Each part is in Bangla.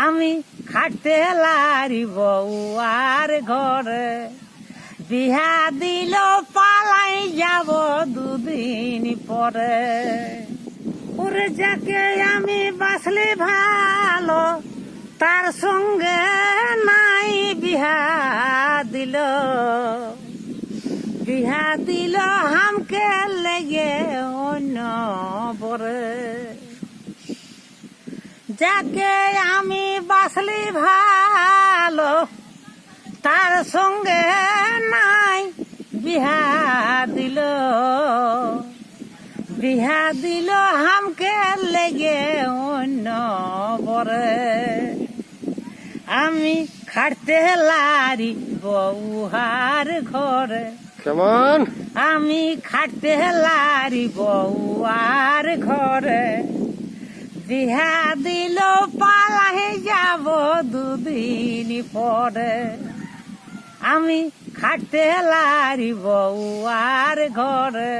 আমি খাটতে লারি বউয়ার ঘরে, বিহা দিল পালাই যাব দুদিন পরে। ওরে যাকে আমি বাসলে ভালো, তার সঙ্গে নাই বিহা দিল। বিহা দিল হামকে লেগে অন্য বরে। যাকে আমি বাসলি ভালো, তার সঙ্গে নাই বিহা দিল। বিহা দিল হামকে লেগে অন্য বরে। আমি খাটতে লারি বউহার ঘরে, কেমন আমি খাটতে লারি বউয়ার ঘরে। বিহা দিল পালাই যাব দুদিন পরে। আমি খাটতে লারি বউয়ার ঘরে,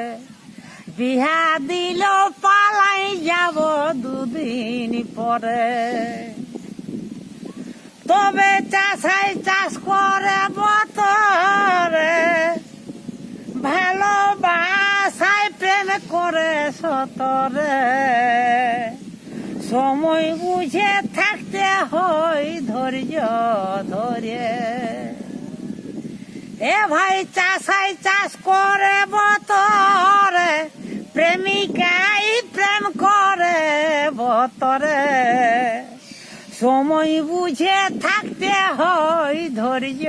বিহা দিল পালাই যাব দুদিন পরে। তবে চাষাই চাষ করে বতরে, ভালোবাসায় প্রেম করে সতরে। সময় বুঝে থাকতে হয় ধৈর্য ধরে। এ ভাই চাষাই চাষ করে বতরে, প্রেমিকাই প্রেম করে বতরে। সময় বুঝে থাকতে হয় ধৈর্য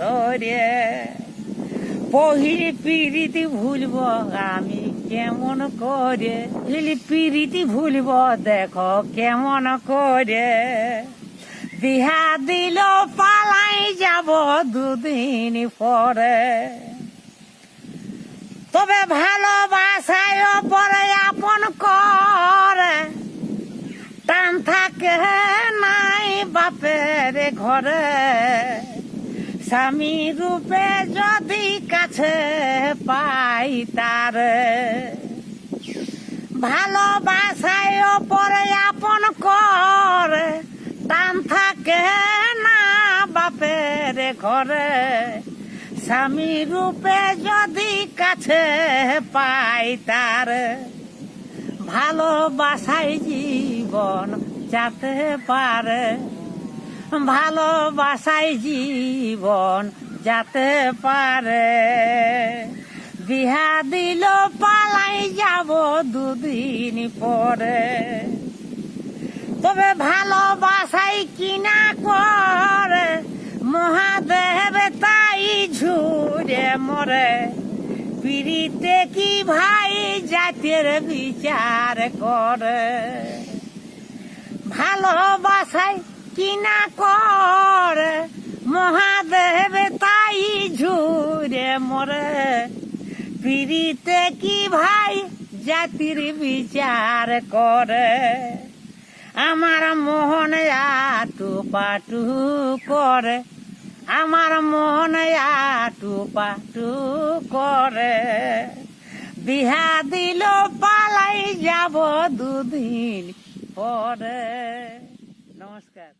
ধরে। পহিল পিরিতি ভুলব আমি কেমন করে, পিরিতি ভুলব দেখো কেমন করে। বিহা দিল পালাই যাব দুদিন পরে। তবে ভালোবাসায় পরে আপন করে, টান থাকে নাই বাপের ঘরে। স্বামী রূপে যদি কাছে পাই তার, ভালোবাসায় পরে আপন করে, টান থাকে না বাপের ঘরে। স্বামী রূপে যদি কাছে পাই তার, ভালোবাসায় জীবন যাতে পারে। ভালোবাসায় জীবন যাতে পারে। বিহা দিল পালাই যাব দুদিন পরে। তবে ভালোবাসায় কিনা করে, মহাদেব তাই ঝুড়ে মরে। পিড়িতে কি ভাই জাতের বিচার করে। ভালোবাসায় কিনা করে, মহাদেব তাই ঝুড়ে মরে। পিড়িতে কি ভাই জাতির বিচার করে। আমার মোহন আটু পাটু করে, আমার মন আটু পাটু করে। বিহা দিল পালাই যাব দুদিন পরে। নমস্কার।